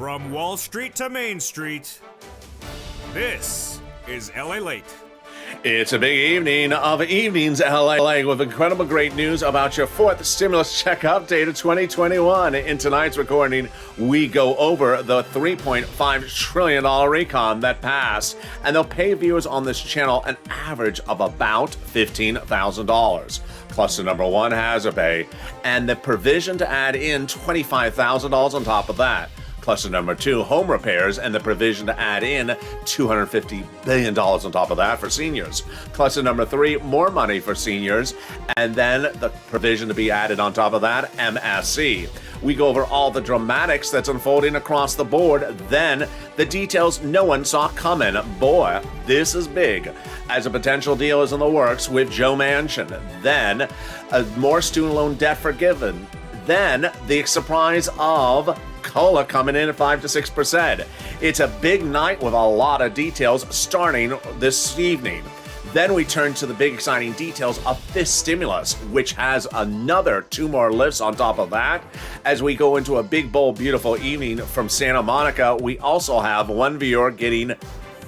From Wall Street to Main Street, this is LALATE. It's a big evening of evenings, LA, with incredible great news about your fourth stimulus check update of 2021. In tonight's recording, we go over the $3.5 trillion recon that passed, and they'll pay viewers on this channel an average of about $15,000. Cluster number one, hazard pay, and the provision to add in $25,000 on top of that. Cluster number two, home repairs, and the provision to add in $250 billion on top of that for seniors. Cluster number three, more money for seniors, and then the provision to be added on top of that, MSC. We go over all the dramatics that's unfolding across the board, then the details no one saw coming. Boy, this is big, as a potential deal is in the works with Joe Manchin. Then, more student loan debt forgiven. Then, the surprise of COLA coming in at 5 to 6%. It's a big night with a lot of details starting this evening. Then we turn to the big exciting details of this stimulus, which has another two more lifts on top of that. As we go into a big, bold, beautiful evening from Santa Monica, we also have one viewer getting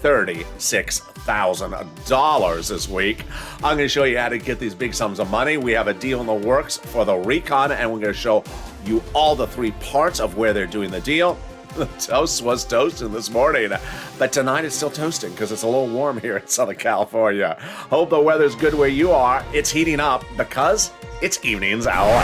$36,000 this week. I'm going to show you how to get these big sums of money. We have a deal in the works for the recon, and we're going to show you all the three parts of where they're doing the deal. The toast was toasting this morning, but tonight it's still toasting because it's a little warm here in Southern California. Hope the weather's good where you are. It's heating up because it's evenings out.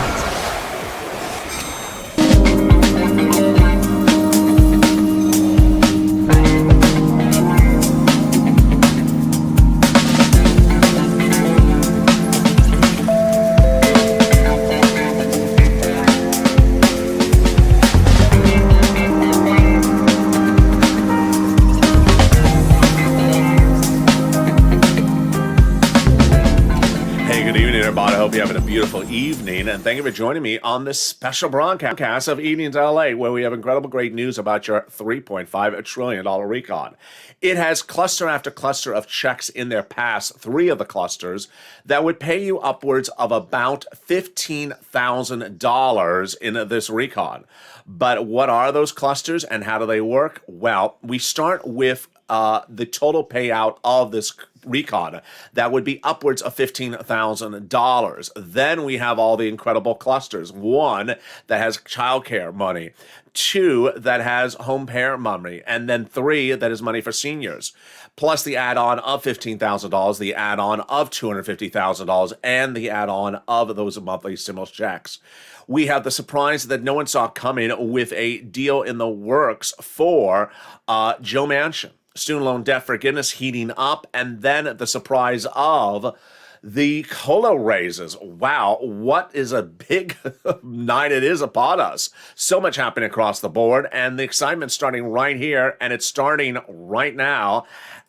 You're having a beautiful evening, and thank you for joining me on this special broadcast of Evenings LA, where we have incredible great news about your $3.5 trillion recon. It has cluster after cluster of checks in their past, three of the clusters, that would pay you upwards of about $15,000 in this recon. But what are those clusters and how do they work? Well, we start with the total payout of this recon. That would be upwards of $15,000. Then we have all the incredible clusters. One that has childcare money, two that has home parent money, and then three that is money for seniors. Plus the add-on of $15,000, the add-on of $250,000, and the add-on of those monthly stimulus checks. We have the surprise that no one saw coming with a deal in the works for Joe Manchin. Student loan debt forgiveness heating up, and then the surprise of the COLA raises. Wow, what is a big night it is upon us. So much happening across the board, and the excitement starting right here, and it's starting right now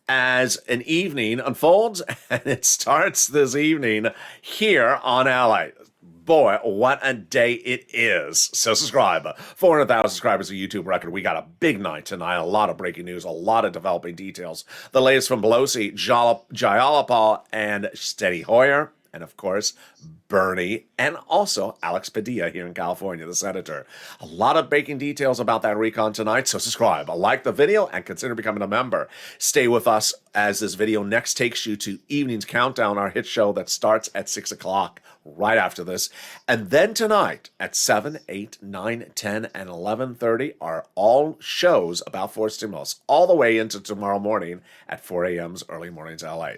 as an evening unfolds, and it starts this evening here on LA. Boy, what a day it is. So subscribe. 400,000 subscribers, a YouTube record. We got a big night tonight. A lot of breaking news, a lot of developing details. The latest from Pelosi, Jayalapa, and Steny Hoyer. And of course, Bernie, and also Alex Padilla here in California, the senator. A lot of breaking details about that recon tonight, so subscribe, like the video, and consider becoming a member. Stay with us as this video next takes you to Evening's Countdown, our hit show that starts at 6 o'clock right after this. And then tonight at 7, 8, 9, 10, and 11:30 are all shows about forced stimulus, all the way into tomorrow morning at 4 a.m.'s early mornings LA.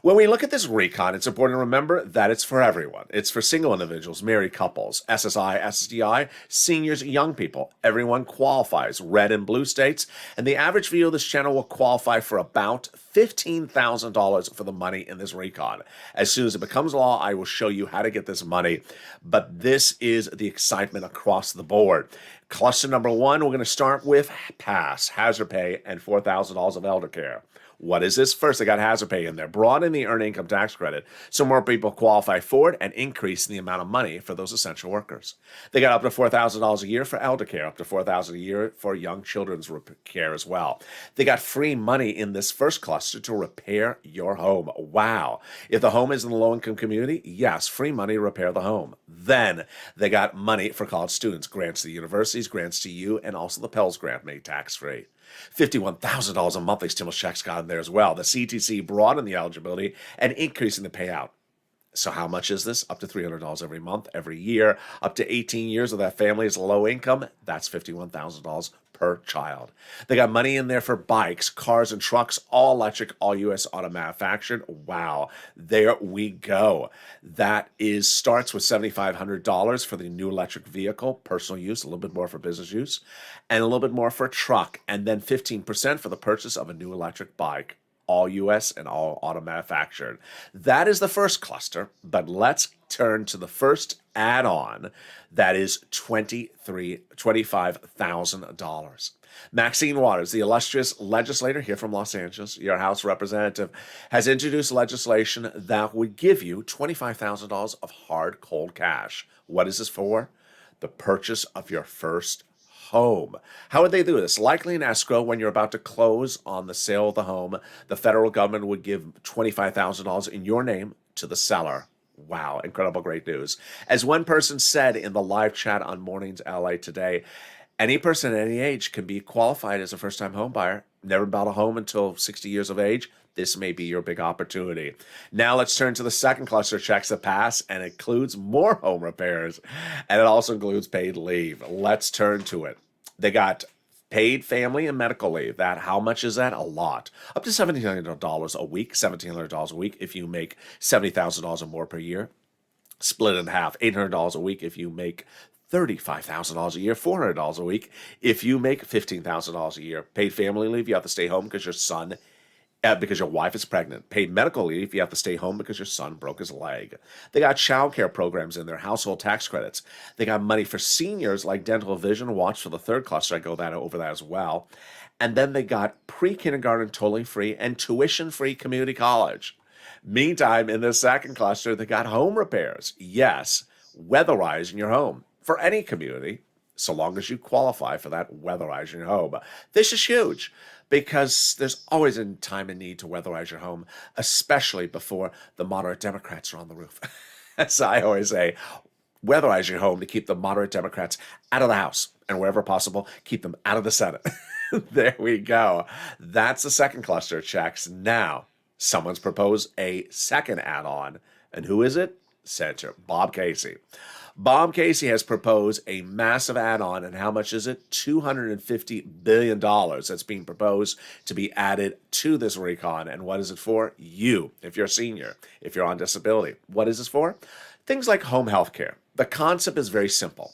When we look at this recon, it's important to remember that it's for everyone. It's for single individuals, married couples, SSI, SSDI, seniors, young people. Everyone qualifies, red and blue states, and the average viewer of this channel will qualify for about $15,000 for the money in this recon. As soon as it becomes law, I will show you how to get this money, but this is the excitement across the board. Cluster number one, we're going to start with PASS, hazard pay, and $4,000 of elder care. What is this? First, they got hazard pay in there. Broaden the earned income tax credit so more people qualify for it and increase the amount of money for those essential workers. They got up to $4,000 a year for elder care, up to $4,000 a year for young children's care as well. They got free money in this first cluster cluster to repair your home. Wow. If the home is in the low-income community, yes, free money to repair the home. Then they got money for college students, grants to the universities, grants to you, and also the Pell's grant made tax-free. $51,000 a monthly stimulus checks got in there as well. The CTC broadened the eligibility and increasing the payout. So how much is this? Up to $300 every month, every year. Up to 18 years of that family is low income. That's $51,000 per child. They got money in there for bikes, cars, and trucks, all electric, all U.S. auto manufactured. Wow, there we go. That is starts with $7,500 for the new electric vehicle, personal use, a little bit more for business use, and a little bit more for a truck, and then 15% for the purchase of a new electric bike. All U.S. and all auto manufactured. That is the first cluster, but let's turn to the first add-on that is $25,000. Maxine Waters, the illustrious legislator here from Los Angeles, your House representative, has introduced legislation that would give you $25,000 of hard, cold cash. What is this for? The purchase of your first home. How would they do this? Likely in escrow when you're about to close on the sale of the home, the federal government would give $25,000 in your name to the seller. Wow, incredible, great news. As one person said in the live chat on Mornings LA today, any person at any age can be qualified as a first-time home buyer. Never bought a home until 60 years of age. This may be your big opportunity. Now let's turn to the second cluster of checks that pass, and it includes more home repairs, and it also includes paid leave. Let's turn to it. They got paid family and medical leave. That, how much is that? A lot. Up to $1,700 a week, $1,700 a week if you make $70,000 or more per year. Split in half, $800 a week if you make $35,000 a year, $400 a week if you make $15,000 a year. Paid family leave, you have to stay home because because your wife is pregnant. Paid medical leave, you have to stay home because your son broke his leg. They got child care programs in their household tax credits. They got money for seniors like dental, vision, watch for the third cluster. I go over that as well. And then they got pre-kindergarten totally free and tuition-free community college. Meantime, in the second cluster, they got home repairs. Yes, weatherizing your home for any community, so long as you qualify for that weatherizing your home. This is huge because there's always a time and need to weatherize your home, especially before the moderate Democrats are on the roof. As I always say, weatherize your home to keep the moderate Democrats out of the House, and wherever possible, keep them out of the Senate. There we go. That's the second cluster of checks. Now, someone's proposed a second add-on, and who is it? Senator Bob Casey. Bob Casey has proposed a massive add-on, and how much is it? $250 billion that's being proposed to be added to this recon. And what is it for? You, if you're a senior, if you're on disability. What is this for? Things like home health care. The concept is very simple.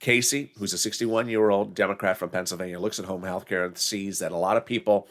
Casey, who's a 61-year-old Democrat from Pennsylvania, looks at home health care and sees that a lot of people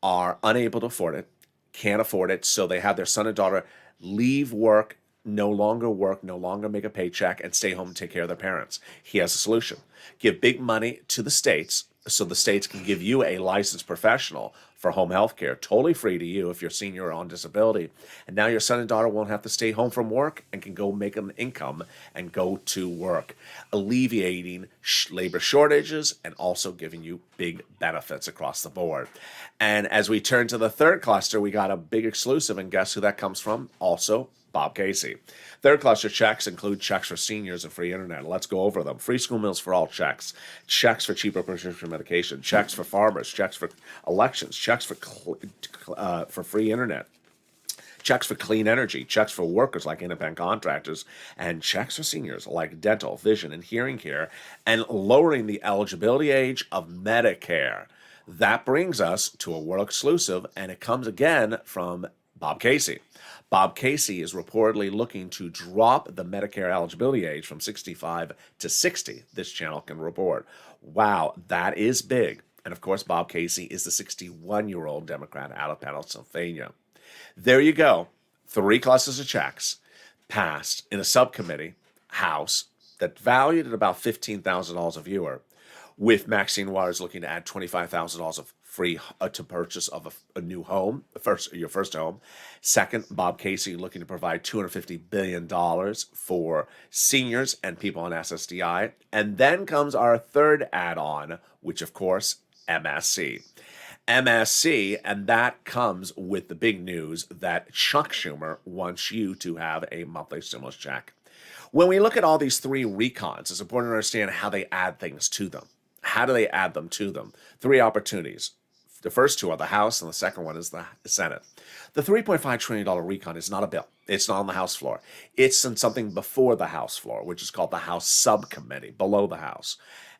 are unable to afford it, can't afford it, so they have their son and daughter leave work, no longer make a paycheck, and stay home and take care of their parents. He has a solution. Give big money to the states so the states can give you a licensed professional for home health care, totally free to you if you're senior or on disability. And now your son and daughter won't have to stay home from work and can go make an income and go to work, alleviating labor shortages and also giving you big benefits across the board. And as we turn to the third cluster, we got a big exclusive, and guess who that comes from? Also, Bob Casey. Third cluster checks include checks for seniors and free internet. Let's go over them. Free school meals for all checks. Checks for cheaper prescription medication. Checks for farmers. Checks for elections. Checks for free internet. Checks for clean energy. Checks for workers like independent contractors. And checks for seniors like dental, vision, and hearing care. And lowering the eligibility age of Medicare. That brings us to a world exclusive, and it comes again from Bob Casey. Bob Casey is reportedly looking to drop the Medicare eligibility age from 65 to 60, this channel can report. Wow, that is big. And of course, Bob Casey is the 61-year-old Democrat out of Pennsylvania. There you go. 3 clusters of checks passed in a subcommittee, House, that valued at about $15,000 a viewer, with Maxine Waters looking to add $25,000 of free to purchase of a new home, your first home. Second, Bob Casey looking to provide $250 billion for seniors and people on SSDI. And then comes our third add-on, which of course, MSC. MSC, and that comes with the big news that Chuck Schumer wants you to have a monthly stimulus check. When we look at all these three recons, it's important to understand how they add things to them. How do they add them to them? Three opportunities. The first two are the House, and the second one is the Senate. The $3.5 trillion recon is not a bill. It's not on the House floor. It's in something before the House floor, which is called the House Subcommittee, below the House.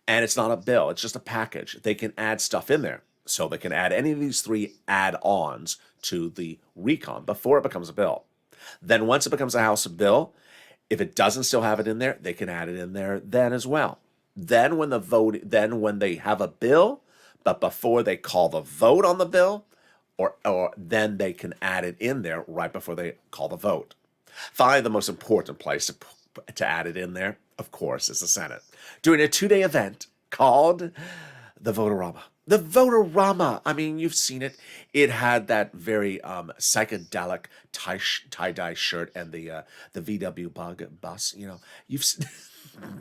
And it's not a bill. It's just a package. They can add stuff in there. So they can add any of these three add-ons to the recon before it becomes a bill. Then once it becomes a House bill, if it doesn't still have it in there, they can add it in there then as well. Then when they have a bill, but before they call the vote on the bill, or then they can add it in there right before they call the vote. Finally, the most important place to add it in there, of course, is the Senate, doing a 2-day event called the Votorama. The Votorama, I mean, you've seen it. It had that very psychedelic tie-dye shirt and the VW bug bus. You know, you've seen.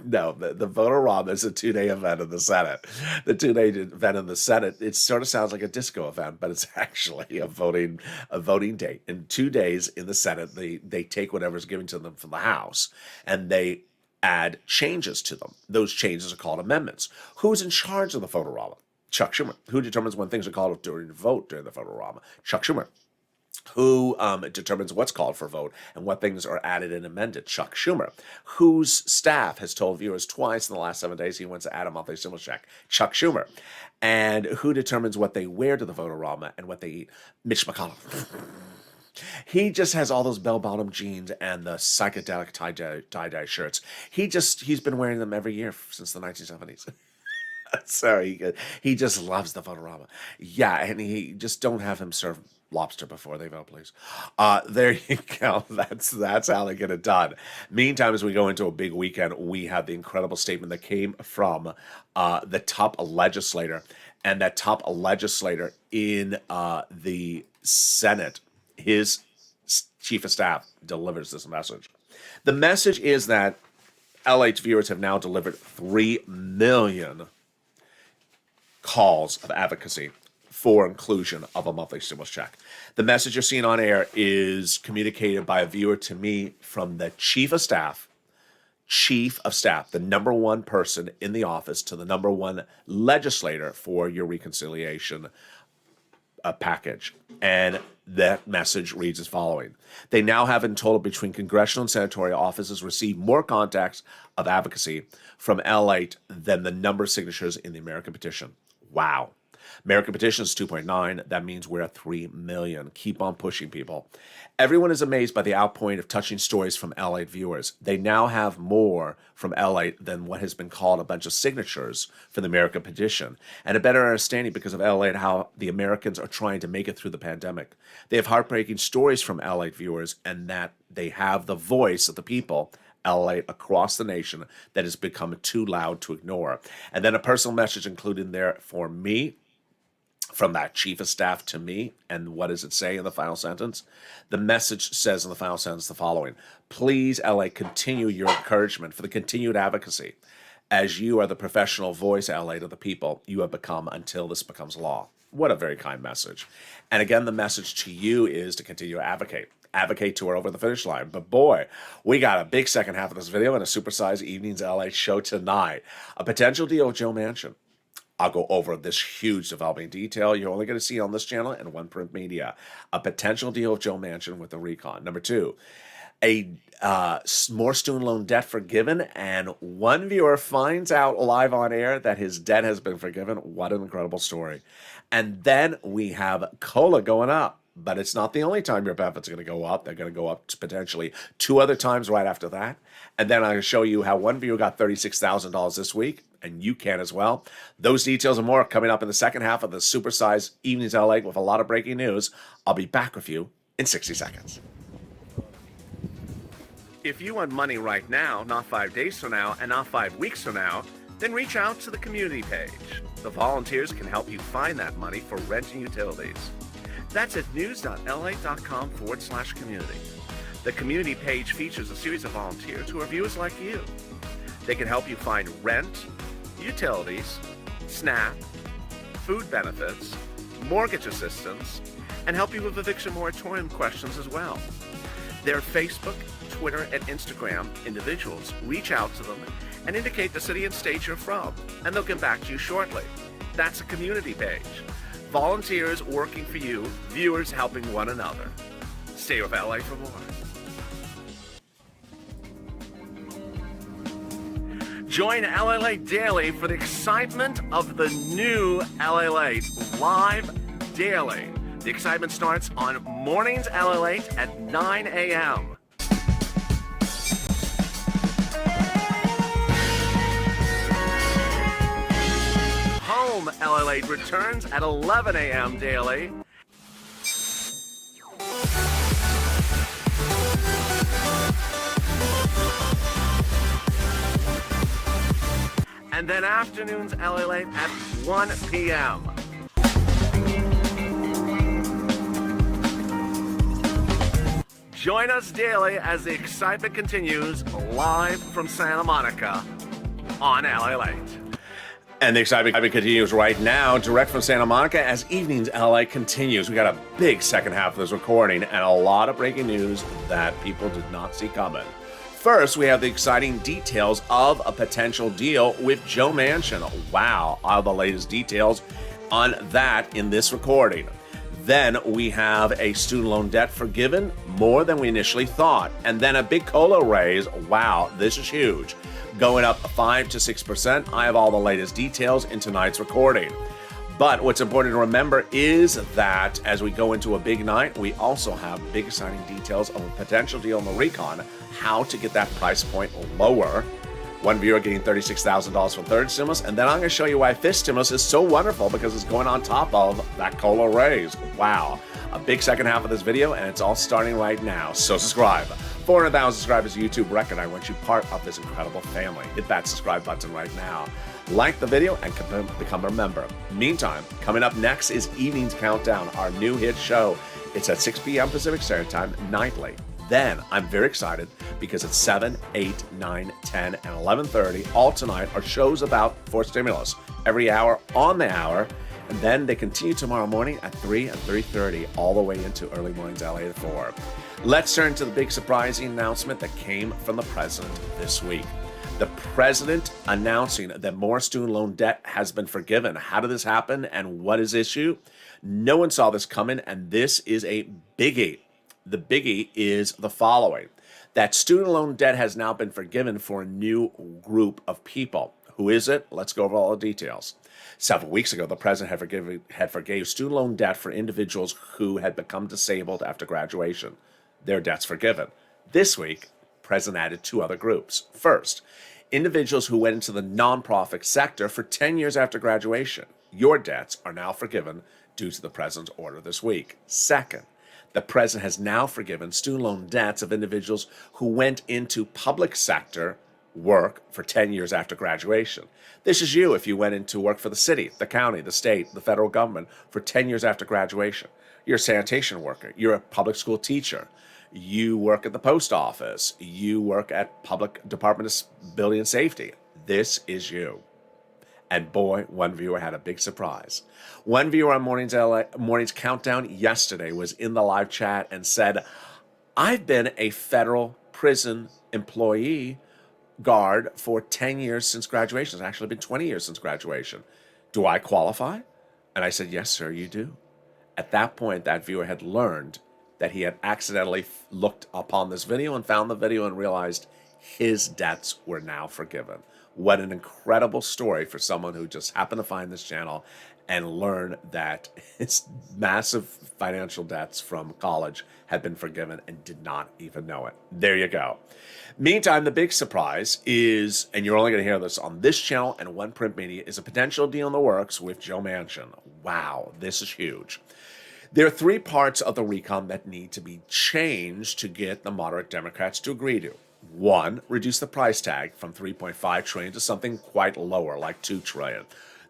No, the Votorama is a 2-day event in the Senate. The 2-day event in the Senate, it sort of sounds like a disco event, but it's actually a voting day. In 2 days in the Senate, they take whatever's given to them from the House and they add changes to them. Those changes are called amendments. Who's in charge of the Votorama? Chuck Schumer. Who determines when things are called during the vote during the Votorama? Chuck Schumer. Who determines what's called for vote and what things are added and amended? Chuck Schumer. Whose staff has told viewers twice in the last 7 days he wants to add a monthly stimulus check? Chuck Schumer. And who determines what they wear to the Votorama and what they eat? Mitch McConnell. He just has all those bell-bottom jeans and the psychedelic tie-dye shirts. He's been wearing them every year since the 1970s. So he just loves the Votorama. Yeah, and he just don't have him serve lobster before they vote, please. There you go. That's how they get it done. Meantime, as we go into a big weekend, we have the incredible statement that came from the top legislator, and that top legislator in the Senate, his chief of staff delivers this message. The message is that LATE viewers have now delivered 3 million calls of advocacy for inclusion of a monthly stimulus check. The message you're seeing on air is communicated by a viewer to me from the chief of staff, the number one person in the office to the number one legislator for your reconciliation package. And that message reads as following. They now have in total between congressional and senatorial offices received more contacts of advocacy from LATE than the number of signatures in the American petition. Wow. American petition is 2.9. That means we're at 3 million. Keep on pushing, people. Everyone is amazed by the outpouring of touching stories from LATE viewers. They now have more from LATE than what has been called a bunch of signatures for the American petition, and a better understanding because of LATE how the Americans are trying to make it through the pandemic. They have heartbreaking stories from LATE viewers, and that they have the voice of the people LATE across the nation that has become too loud to ignore. And then a personal message included there for me, from that chief of staff to me. And what does it say in the final sentence? The message says in the final sentence the following: please, LATE, continue your encouragement for the continued advocacy, as you are the professional voice, LATE, of the people you have become until this becomes law. What a very kind message. And again, the message to you is to continue to advocate to her over the finish line. But boy, we got a big second half of this video and a supersized Evenings LA show tonight. A potential deal with Joe Manchin. I'll go over this huge developing detail you're only going to see on this channel and one print media. A potential deal with Joe Manchin with the recon. Number 2, more student loan debt forgiven, and one viewer finds out live on air that his debt has been forgiven. What an incredible story. And then we have COLA going up. But it's not the only time your benefits are going to go up. They're going to go up to potentially 2 other times right after that. And then I'm going to show you how one viewer got $36,000 this week, and you can as well. Those details and more coming up in the second half of the supersized Evenings LA with a lot of breaking news. I'll be back with you in 60 seconds. If you want money right now, not 5 days from now, and not 5 weeks from now, then reach out to the community page. The volunteers can help you find that money for rent and utilities. That's at news.la.com/community. The community page features a series of volunteers who are viewers like you. They can help you find rent, utilities, SNAP, food benefits, mortgage assistance, and help you with eviction moratorium questions as well. Their Facebook, Twitter, and Instagram individuals reach out to them and indicate the city and state you're from, and they'll get back to you shortly. That's a community page. Volunteers working for you, viewers helping one another. Stay with LA for more. Join LALATE Daily for the excitement of the new LALATE live daily. The excitement starts on mornings LALATE at 9 a.m. Home LALATE returns at 11 a.m. daily. And then afternoons LALATE at 1 p.m. Join us daily as the excitement continues live from Santa Monica on LALATE. And the excitement continues right now, direct from Santa Monica, as Evenings LA continues. We got a big second half of this recording and a lot of breaking news that people did not see coming. First, we have the exciting details of a potential deal with Joe Manchin. Wow, all the latest details on that in this recording. Then we have a student loan debt forgiven, more than we initially thought. And then a big COLA raise. Wow, this is huge. Going up 5 to 6%. I have all the latest details in tonight's recording. But what's important to remember is that as we go into a big night, we also have big exciting details of a potential deal in the recon, how to get that price point lower. One viewer getting $36,000 from third stimulus, and then I'm going to show you why fifth stimulus is so wonderful because it's going on top of that COLA raise. Wow. A big second half of this video, and it's all starting right now. So subscribe. 400,000 subscribers YouTube record. I want you part of this incredible family. Hit that subscribe button right now. Like the video and become a member. Meantime, coming up next is Evening's Countdown, our new hit show. It's at 6 p.m. Pacific Standard Time nightly. Then I'm very excited because at 7, 8, 9, 10, and 11:30, all tonight, are shows about fourth stimulus. Every hour on the hour. And then they continue tomorrow morning at 3 and 3:30, all the way into early mornings LA at 4. Let's turn to the big surprising announcement that came from the president this week. The president announcing that more student loan debt has been forgiven. How did this happen and what is issue? No one saw this coming, and this is a biggie. The biggie is the following: that student loan debt has now been forgiven for a new group of people. Who is it? Let's go over all the details. Several weeks ago, the president had forgave student loan debt for individuals who had become disabled after graduation. Their debt's forgiven. This week, the president added two other groups. First, individuals who went into the nonprofit sector for 10 years after graduation. Your debts are now forgiven due to the president's order this week. Second, the president has now forgiven student loan debts of individuals who went into public sector work for 10 years after graduation. This is you if you went into work for the city, the county, the state, the federal government for 10 years after graduation. You're a sanitation worker. You're a public school teacher. You work at the post office. You work at Public Department of Building and Safety. This is you. And boy, one viewer had a big surprise. One viewer on Morning's Countdown yesterday was in the live chat and said, I've been a federal prison employee guard for 10 years since graduation. It's actually been 20 years since graduation. Do I qualify? And I said, yes, sir, you do. At that point, that viewer had learned that he had accidentally looked upon this video and found the video and realized his debts were now forgiven. What an incredible story for someone who just happened to find this channel and learn that his massive financial debts from college had been forgiven and did not even know it. There you go. Meantime, the big surprise is, and you're only going to hear this on this channel and One Print Media, is a potential deal in the works with Joe Manchin. Wow, this is huge. There are three parts of the recon that need to be changed to get the moderate Democrats to agree to. One, reduce the price tag from $3.5 trillion to something quite lower, like $2 trillion.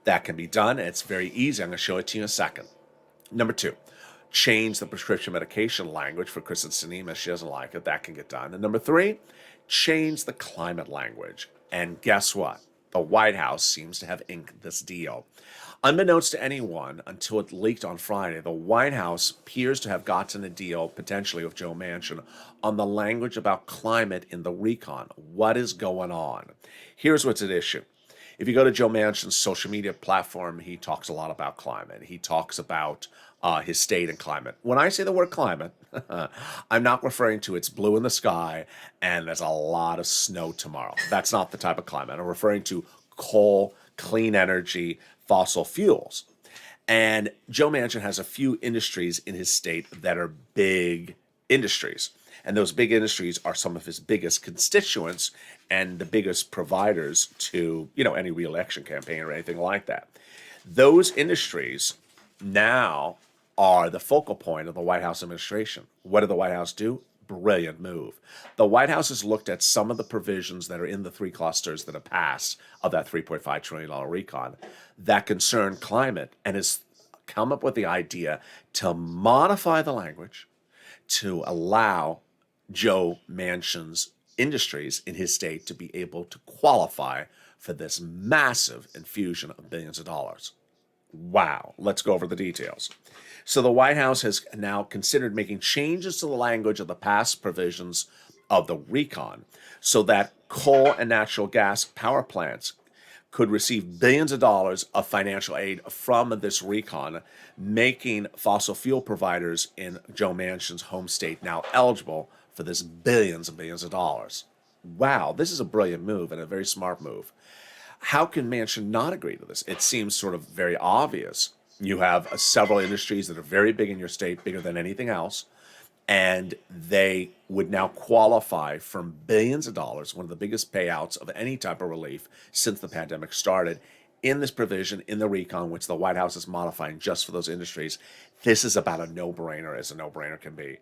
That can be done, and it's very easy. I'm going to show it to you in a second. Number two, change the prescription medication language for Kristen Sinema. She doesn't like it. That can get done. And number three, change the climate language. And guess what? The White House seems to have inked this deal. Unbeknownst to anyone until it leaked on Friday, the White House appears to have gotten a deal, potentially with Joe Manchin, on the language about climate in the recon. What is going on? Here's what's at issue. If you go to Joe Manchin's social media platform, he talks a lot about climate. He talks about his state and climate. When I say the word climate, I'm not referring to it's blue in the sky and there's a lot of snow tomorrow. That's not the type of climate. I'm referring to coal, clean energy, fossil fuels. And Joe Manchin has a few industries in his state that are big industries. And those big industries are some of his biggest constituents and the biggest providers to, any reelection campaign or anything like that. Those industries now are the focal point of the White House administration. What did the White House do? Brilliant move. The White House has looked at some of the provisions that are in the three clusters that have passed of that $3.5 trillion recon that concern climate and has come up with the idea to modify the language to allow Joe Manchin's industries in his state to be able to qualify for this massive infusion of billions of dollars. Wow. Let's go over the details. So the White House has now considered making changes to the language of the past provisions of the recon so that coal and natural gas power plants could receive billions of dollars of financial aid from this recon, making fossil fuel providers in Joe Manchin's home state now eligible for this billions and billions of dollars. Wow, this is a brilliant move and a very smart move. How can Manchin not agree to this? It seems sort of very obvious. You have several industries that are very big in your state, bigger than anything else, and they would now qualify for billions of dollars, one of the biggest payouts of any type of relief since the pandemic started, in this provision in the recon, which the White House is modifying just for those industries. This is about a no-brainer, as a no-brainer can be.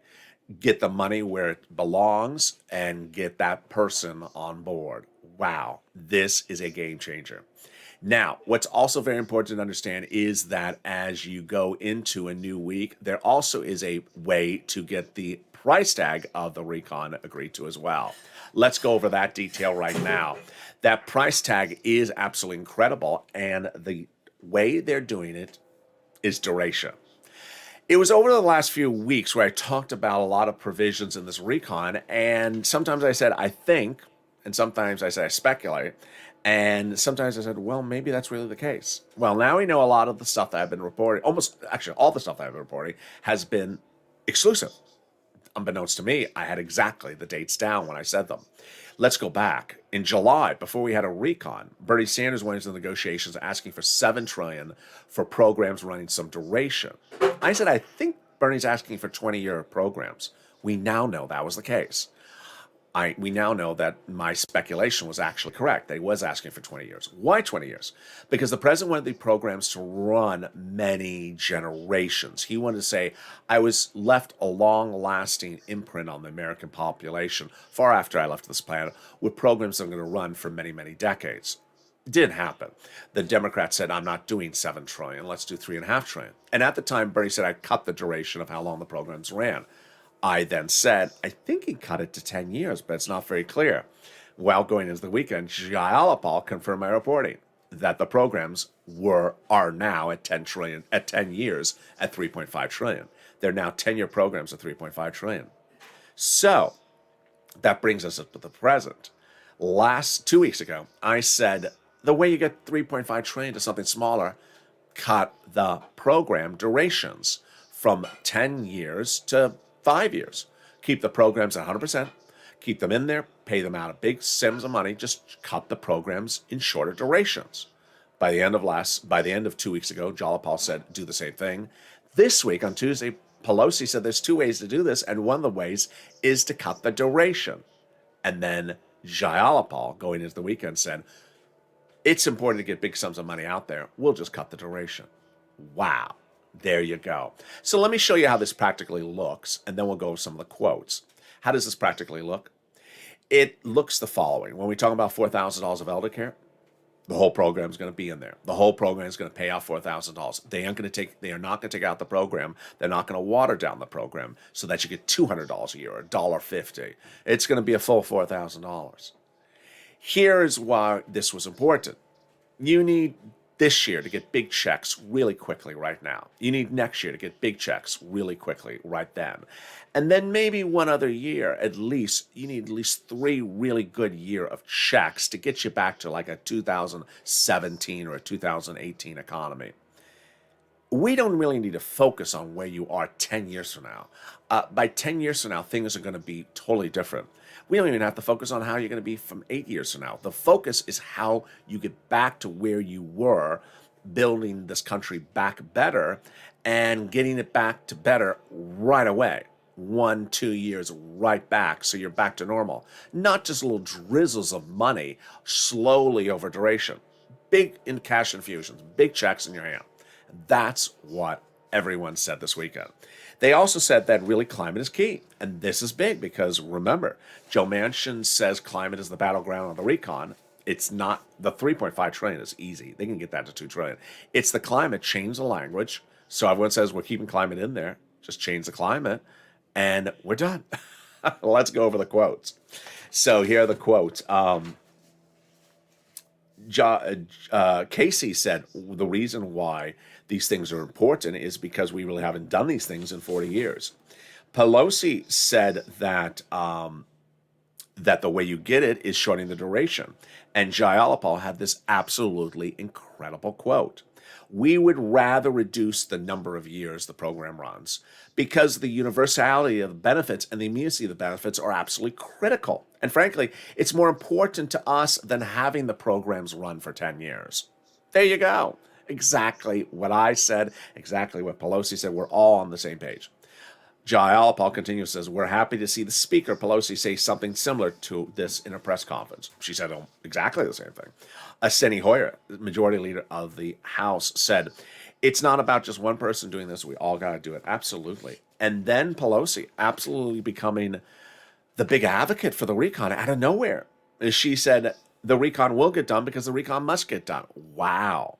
Get the money where it belongs and get that person on board. Wow, this is a game changer. Now, what's also very important to understand is that as you go into a new week, there also is a way to get the price tag of the recon agreed to as well. Let's go over that detail right now. That price tag is absolutely incredible, and the way they're doing it is duration. It was over the last few weeks where I talked about a lot of provisions in this recon, and sometimes I said, I think, and sometimes I said, I speculate, and sometimes I said, well, maybe that's really the case. Well, now we know a lot of the stuff that I've been reporting, actually all the stuff that I've been reporting, has been exclusive. Unbeknownst to me, I had exactly the dates down when I said them. Let's go back. In July, before we had a recon, Bernie Sanders went into negotiations asking for $7 trillion for programs running some duration. I said, I think Bernie's asking for 20-year programs. We now know that was the case. We now know that my speculation was actually correct. That he was asking for 20 years. Why 20 years? Because the president wanted the programs to run many generations. He wanted to say, I was left a long-lasting imprint on the American population far after I left this planet with programs that are going to run for many, many decades. It didn't happen. The Democrats said, I'm not doing $7 trillion. Let's do $3.5 trillion. And at the time, Bernie said, I'd cut the duration of how long the programs ran. I then said, I think he cut it to 10 years, but it's not very clear. Well, going into the weekend, Jayalapal confirmed my reporting that the programs are now at 10 years at 3.5 trillion. They're now 10-year programs at 3.5 trillion. So that brings us up to the present. 2 weeks ago, I said, the way you get 3.5 trillion to something smaller, cut the program durations from 10 years to 5 years. Keep the programs at 100%. Keep them in there. Pay them out of big sums of money. Just cut the programs in shorter durations. By the end of 2 weeks ago, Jayalapal said, do the same thing. This week, on Tuesday, Pelosi said there's two ways to do this, and one of the ways is to cut the duration. And then Jayalapal, going into the weekend, said, it's important to get big sums of money out there. We'll just cut the duration. Wow. There you go. So let me show you how this practically looks, and then we'll go over some of the quotes. How does this practically look? It looks the following. When we talk about $4,000 of elder care, the whole program is going to be in there. The whole program is going to pay out $4,000. They are not going to take out the program. They're not going to water down the program so that you get $200 a year or $1.50. It's going to be a full $4,000. Here's why this was important. You need this year to get big checks really quickly right now. You need next year to get big checks really quickly right then. And then maybe one other year, at least, you need at least 3 really good year of checks to get you back to like a 2017 or a 2018 economy. We don't really need to focus on where you are 10 years from now. By 10 years from now, things are going to be totally different. We don't even have to focus on how you're going to be from 8 years from now. The focus is how you get back to where you were, building this country back better and getting it back to better right away. 1-2 years right back, so you're back to normal. Not just little drizzles of money slowly over duration. Big in cash infusions, big checks in your hand. That's what everyone said this weekend. They also said that really climate is key. And this is big because remember, Joe Manchin says climate is the battleground on the recon. It's not, the 3.5 trillion is easy. They can get that to 2 trillion. It's the climate, change the language. So everyone says we're keeping climate in there. Just change the climate and we're done. Let's go over the quotes. So here are the quotes. Casey said the reason why these things are important is because we really haven't done these things in 40 years. Pelosi said that that the way you get it is shortening the duration. And Jayalapal had this absolutely incredible quote. We would rather reduce the number of years the program runs because the universality of the benefits and the immediacy of the benefits are absolutely critical. And frankly, it's more important to us than having the programs run for 10 years. There you go. Exactly what I said, exactly what Pelosi said. We're all on the same page. Jayalapal continues, says, we're happy to see the Speaker, Pelosi, say something similar to this in a press conference. She said exactly the same thing. Steny Hoyer, the majority leader of the House, said, it's not about just one person doing this. We all got to do it. Absolutely. And then Pelosi absolutely becoming the big advocate for the recon out of nowhere. She said, the recon will get done because the recon must get done. Wow.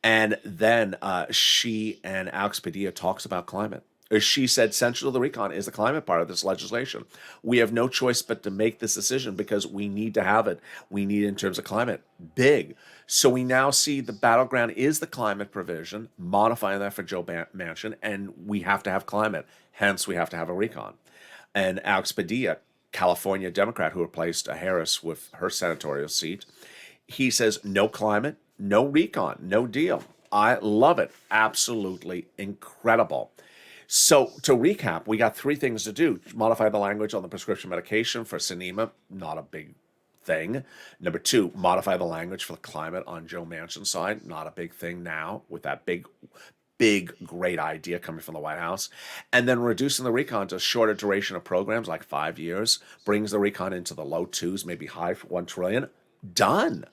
And then she and Alex Padilla talks about climate. She said central to the recon is the climate part of this legislation. We have no choice but to make this decision because we need to have it. We need it in terms of climate. Big. So we now see the battleground is the climate provision, modifying that for Joe Manchin, and we have to have climate. Hence, we have to have a recon. And Alex Padilla, California Democrat who replaced Harris with her senatorial seat, he says no climate, no recon, no deal. I love it. Absolutely incredible. So to recap, we got 3 things to do. Modify the language on the prescription medication for Sinema, not a big thing. Number 2, modify the language for the climate on Joe Manchin's side, not a big thing now with that big, great idea coming from the White House. And then reducing the recon to shorter duration of programs like 5 years, brings the recon into the low 2s, maybe high for 1 trillion. Done.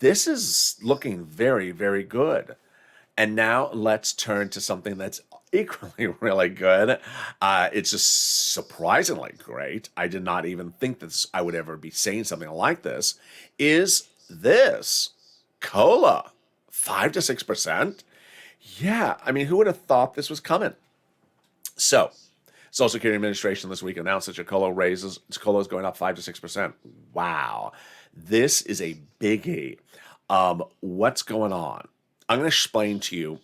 This is looking very, very good. And now let's turn to something that's equally really good. It's just surprisingly great. I did not even think that I would ever be saying something like this. Is this COLA 5 to 6%? Yeah, I mean, who would have thought this was coming? So, Social Security Administration this week announced that your COLA is going up 5 to 6%. Wow, this is a biggie. What's going on? I'm going to explain to you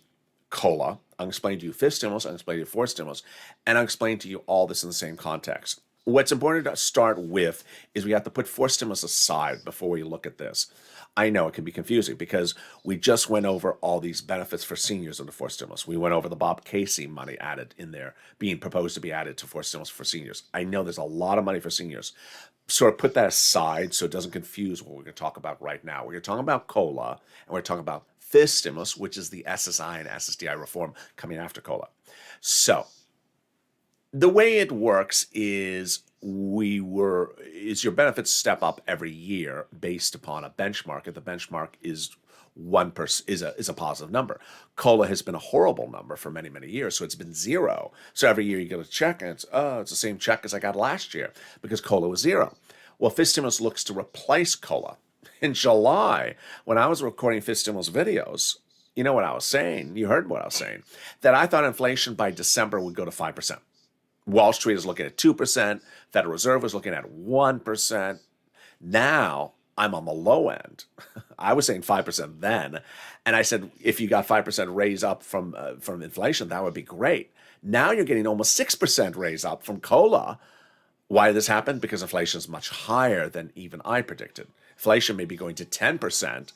COLA. I'm going to explain to you fifth stimulus. I'm going to explain to you fourth stimulus. And I'll explain to you all this in the same context. What's important to start with is we have to put fourth stimulus aside before we look at this. I know it can be confusing because we just went over all these benefits for seniors in the fourth stimulus. We went over the Bob Casey money added in there, being proposed to be added to fourth stimulus for seniors. I know there's a lot of money for seniors. Sort of put that aside so it doesn't confuse what we're going to talk about right now. We're going to talk about COLA, and we're talking about fifth stimulus, which is the SSI and SSDI reform coming after COLA. So the way it works is your benefits step up every year based upon a benchmark. If the benchmark is 1% is a positive number. COLA has been a horrible number for many, many years, so it's been 0. So every year you get a check, and it's the same check as I got last year because COLA was 0. Well, fifth stimulus looks to replace COLA. In July, when I was recording fifth stimulus videos, you know what I was saying? You heard what I was saying. That I thought inflation by December would go to 5%. Wall Street is looking at 2%. Federal Reserve was looking at 1%. Now, I'm on the low end. I was saying 5% then, and I said if you got 5% raise up from inflation, that would be great. Now you're getting almost 6% raise up from cola. Why did this happen? Because inflation is much higher than even I predicted. Inflation may be going to 10%,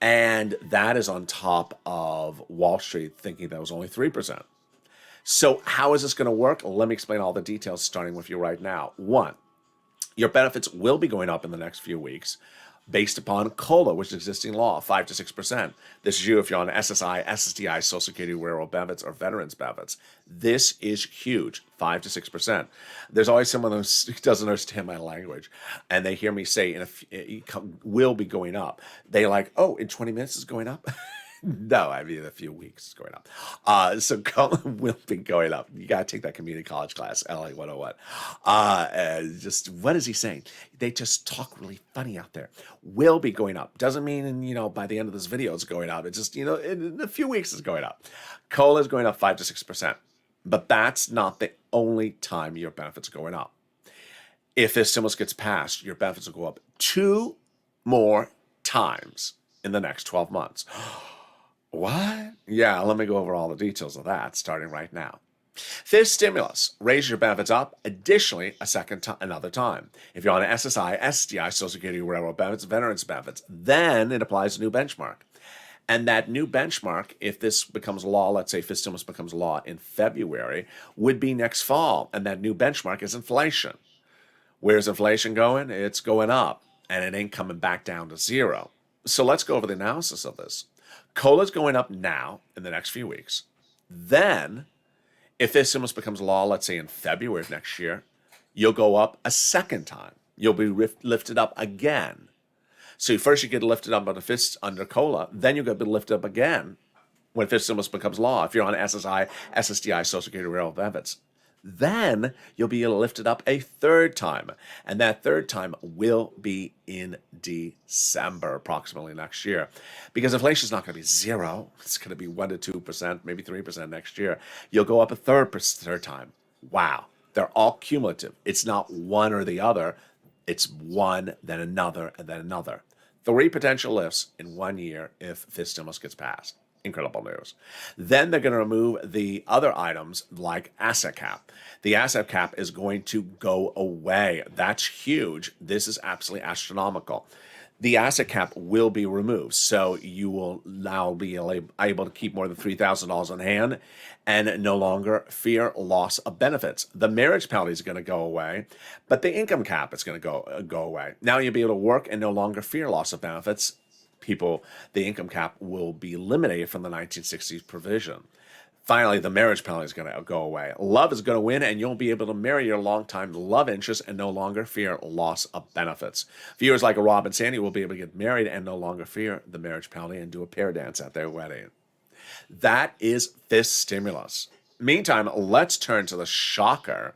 and that is on top of Wall Street thinking that was only 3%. So how is this going to work? Let me explain all the details starting with you right now. One, your benefits will be going up in the next few weeks based upon COLA, which is existing law, 5 to 6%. This is you if you're on SSI, SSDI, Social Security, Railroad benefits, or Veterans benefits. This is huge, 5 to 6%. There's always someone who doesn't understand my language, and they hear me say it will be going up. They're like, oh, in 20 minutes it's going up? No, I mean, in a few weeks it's going up. So COLA will be going up. You got to take that community college class, LA 101. Just, what is he saying? They just talk really funny out there. Will be going up. Doesn't mean, by the end of this video it's going up. It's just, in a few weeks it's going up. COLA is going up 5 to 6%. But that's not the only time your benefits are going up. If this stimulus gets passed, your benefits will go up 2 more times in the next 12 months. What? Yeah, let me go over all the details of that starting right now. This stimulus raises your benefits up additionally another time. If you're on an SSI, SSDI, Social Security, Railroad benefits, Veterans benefits, then it applies a new benchmark. And that new benchmark, if this becomes law, let's say if this stimulus becomes law in February, would be next fall. And that new benchmark is inflation. Where's inflation going? It's going up, and it ain't coming back down to zero. So let's go over the analysis of this. COLA is going up now in the next few weeks. Then, if this stimulus becomes law, let's say in February of next year, you'll go up a second time. You'll be lifted up again. So first you get lifted up under COLA, then you'll get lifted up again when this stimulus becomes law. If you're on SSI, SSDI, Social Security, Railroad benefits, then you'll be lifted up a third time. And that third time will be in December, approximately next year. Because inflation is not going to be zero. It's going to be 1 to 2%, maybe 3% next year. You'll go up a third time. Wow. They're all cumulative. It's not one or the other. It's one, then another, and then another. 3 potential lifts in 1 year if this stimulus gets passed. Incredible news. Then they're going to remove the other items like asset cap. The asset cap is going to go away. That's huge. This is absolutely astronomical. The asset cap will be removed. So you will now be able to keep more than $3,000 on hand and no longer fear loss of benefits. The marriage penalty is going to go away, but the income cap is going to go away. Now you'll be able to work and no longer fear loss of benefits. The income cap will be eliminated from the 1960s provision. Finally, the marriage penalty is going to go away. Love is going to win, and you'll be able to marry your longtime love interest and no longer fear loss of benefits. Viewers like Rob and Sandy will be able to get married and no longer fear the marriage penalty and do a pair dance at their wedding. That is this stimulus. Meantime, let's turn to the shocker.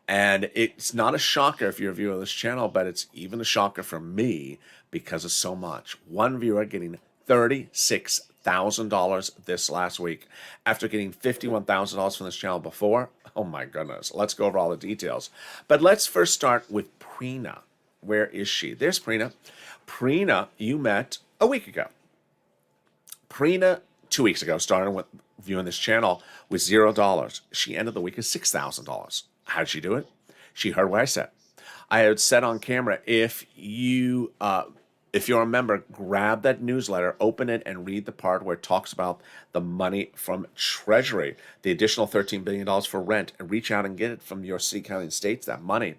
And it's not a shocker if you're a viewer of this channel, but it's even a shocker for me because of so much. One viewer getting $36,000 this last week after getting $51,000 from this channel before. Oh my goodness. Let's go over all the details. But let's first start with Prina. Where is she? There's Prina. Prina, you met a week ago. Prina, 2 weeks ago, started with viewing this channel with $0. She ended the week at $6,000. How did she do it? She heard what I said. I had said on camera, if you're a member, grab that newsletter, open it, and read the part where it talks about the money from Treasury, the additional $13 billion for rent, and reach out and get it from your city, county, and states, that money,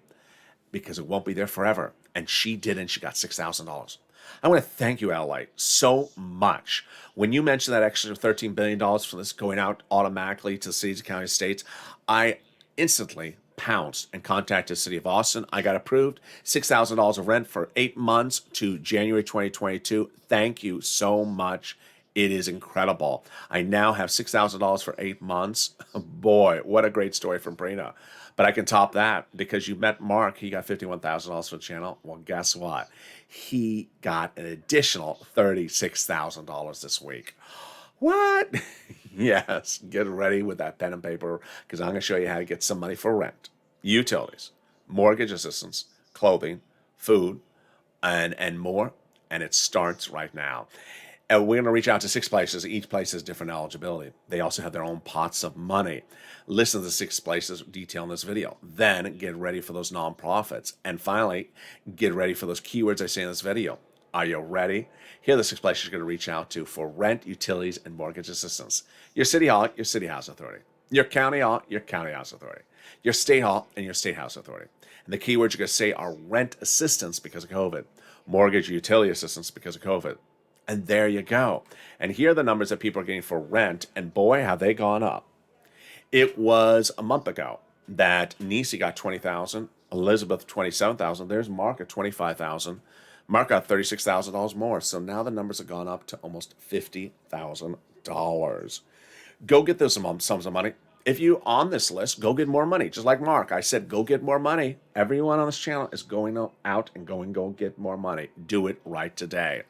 because it won't be there forever. And she did, and she got $6,000. I want to thank you, LALATE, so much. When you mentioned that extra $13 billion for this going out automatically to cities, counties, states, I instantly pounced and contacted the city of Austin. I got approved. $6,000 of rent for 8 months to January 2022. Thank you so much. It is incredible. I now have $6,000 for 8 months. Boy, what a great story from Brina. But I can top that because you met Mark. He got $51,000 for the channel. Well, guess what? He got an additional $36,000 this week. What? Yes, get ready with that pen and paper because I'm going to show you how to get some money for rent, utilities, mortgage assistance, clothing, food, and more and it starts right now. And we're going to reach out to 6 places. Each place has different eligibility. They also have their own pots of money. Listen to the 6 places detailed in this video. Then get ready for those nonprofits. And finally, get ready for those keywords I say in this video. Are you ready? Here are the 6 places you're going to reach out to for rent, utilities, and mortgage assistance. Your city hall, your city house authority. Your county hall, your county house authority. Your state hall, and your state house authority. And the keywords you're going to say are rent assistance because of COVID, mortgage utility assistance because of COVID. And there you go. And here are the numbers that people are getting for rent, and boy, have they gone up. It was a month ago that Nisi got $20,000, Elizabeth $27,000. There's Mark at $25,000. Mark got $36,000 more. So now the numbers have gone up to almost $50,000. Go get those sums of money. If you're on this list, go get more money. Just like Mark, I said, go get more money. Everyone on this channel is going out and go get more money. Do it right today.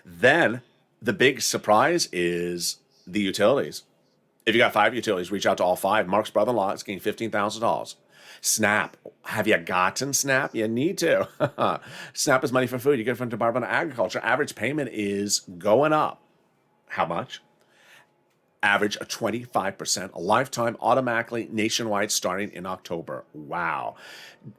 Then the big surprise is the utilities. If you got 5 utilities, reach out to all 5. Mark's brother-in-law is getting $15,000. SNAP. Have you gotten SNAP? You need to. SNAP is money for food. You get it from the Department of Agriculture. Average payment is going up. How much? Average of 25%, a lifetime, automatically, nationwide, starting in October. Wow.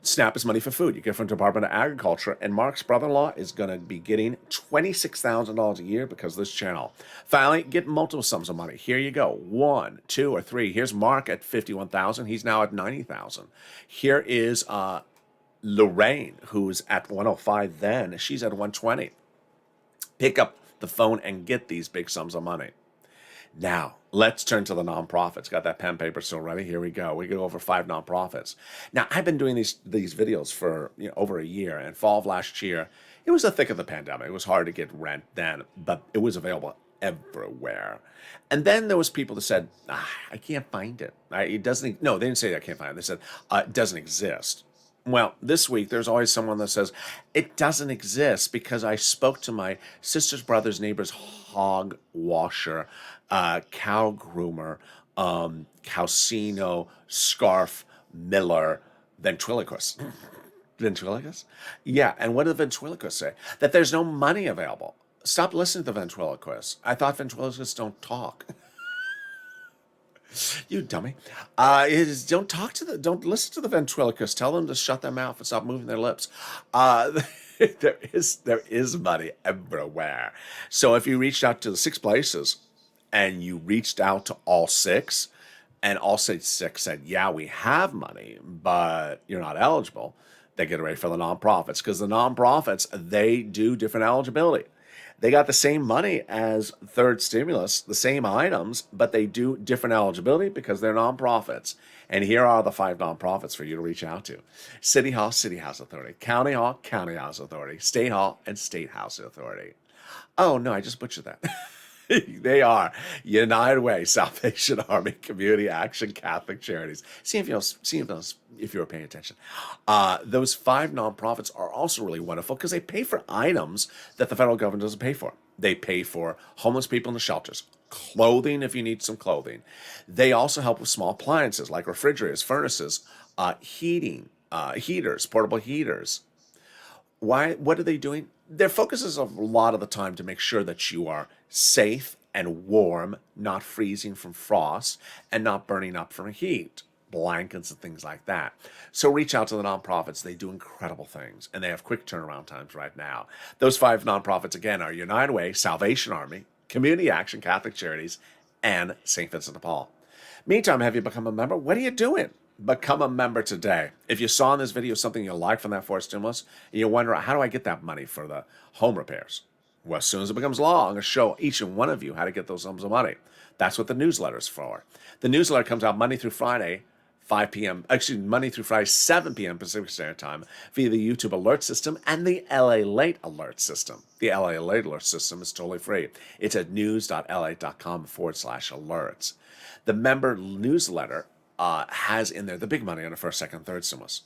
SNAP is money for food. You get it from the Department of Agriculture, and Mark's brother-in-law is going to be getting $26,000 a year because of this channel. Finally, get multiple sums of money. Here you go. 1, 2, or 3. Here's Mark at $51,000. He's now at $90,000. Here is Lorraine, who's at $105 then. She's at $120. Pick up the phone and get these big sums of money. Now, let's turn to the nonprofits. Got that pen paper still ready? Here we go. We go over 5 nonprofits. Now, I've been doing these videos for over a year, and fall of last year, it was the thick of the pandemic. It was hard to get rent then, but it was available everywhere. And then there was people that said, I can't find it. It doesn't. No, they didn't say I can't find it. They said it doesn't exist. Well, this week, there's always someone that says, it doesn't exist because I spoke to my sister's brother's neighbor's hog washer, cow groomer, Calcino, scarf, miller, ventriloquist. Ventriloquist? Yeah, and what do the ventriloquists say? That there's no money available. Stop listening to the ventriloquists. I thought ventriloquists don't talk. You dummy. Don't listen to the ventriloquists. Tell them to shut their mouth and stop moving their lips. There is money everywhere. So if you reached out to the 6 places and you reached out to all 6 and all 6 said, yeah, we have money, but you're not eligible, they get ready for the nonprofits, because the nonprofits, they do different eligibility. They got the same money as third stimulus, the same items, but they do different eligibility because they're nonprofits. And here are the 5 nonprofits for you to reach out to. City Hall, City House Authority. County Hall, County House Authority. State Hall, and State House Authority. Oh, no, I just butchered that. They are United Way, Salvation Army, Community Action, Catholic Charities. See if you were paying attention. Those 5 nonprofits are also really wonderful because they pay for items that the federal government doesn't pay for. They pay for homeless people in the shelters, clothing if you need some clothing. They also help with small appliances like refrigerators, furnaces, heaters, portable heaters. Why? What are they doing? Their focus is a lot of the time to make sure that you are safe and warm, not freezing from frost, and not burning up from heat, blankets and things like that. So reach out to the nonprofits. They do incredible things, and they have quick turnaround times right now. Those 5 nonprofits, again, are United Way, Salvation Army, Community Action, Catholic Charities, and St. Vincent de Paul. Meantime, have you become a member? What are you doing? Become a member today. If you saw in this video something you like from that fourth stimulus, and you wonder, how do I get that money for the home repairs? Well, as soon as it becomes law, I'm going to show each and one of you how to get those sums of money. That's what the newsletter is for. The newsletter comes out Monday through Friday, 5 p.m. Actually, Monday through Friday, 7 p.m. Pacific Standard Time via the YouTube alert system and the LALATE alert system. The LALATE alert system is totally free. It's at news.la.com/alerts. The member newsletter has in there the big money on the first, second, third stimulus.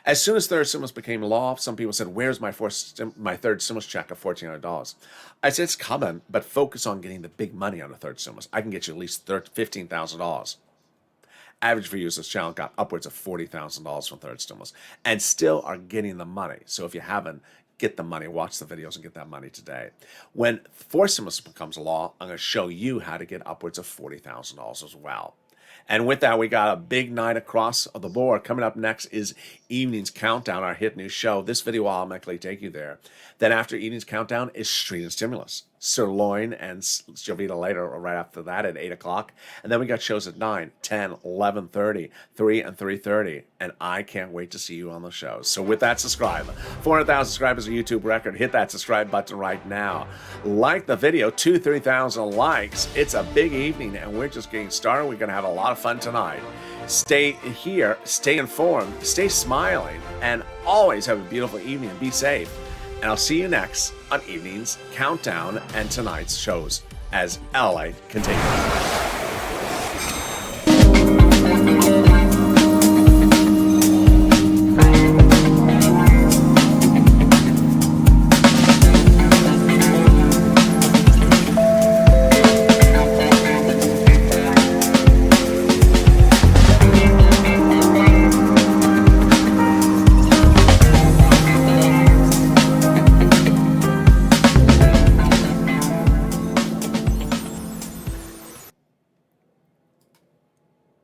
As soon as third stimulus became law, some people said, where's my third stimulus check of $1,400? I said, it's coming, but focus on getting the big money on the third stimulus. I can get you at least $15,000. Average viewers of this channel got upwards of $40,000 from third stimulus and still are getting the money. So if you haven't, get the money, watch the videos, and get that money today. When forcimus becomes law, I'm going to show you how to get upwards of $40,000 as well. And with that, we got a big night across the board. Coming up next is Evening's Countdown, our hit new show. This video will automatically take you there. Then after Evening's Countdown is Street and Stimulus. Sirloin and Jovita later, or right after that at 8 o'clock. And then we got shows at 9, 10, 11:30, 3, and 3:30. And I can't wait to see you on the shows. So with that, subscribe. 400,000 subscribers, a YouTube record. Hit that subscribe button right now. Like the video, 3,000 likes. It's a big evening, and we're just getting started. We're going to have a lot of fun tonight. Stay here, stay informed, stay smiling, and always have a beautiful evening. Be safe. And I'll see you next on Evening's Countdown and tonight's shows as LALATE continues.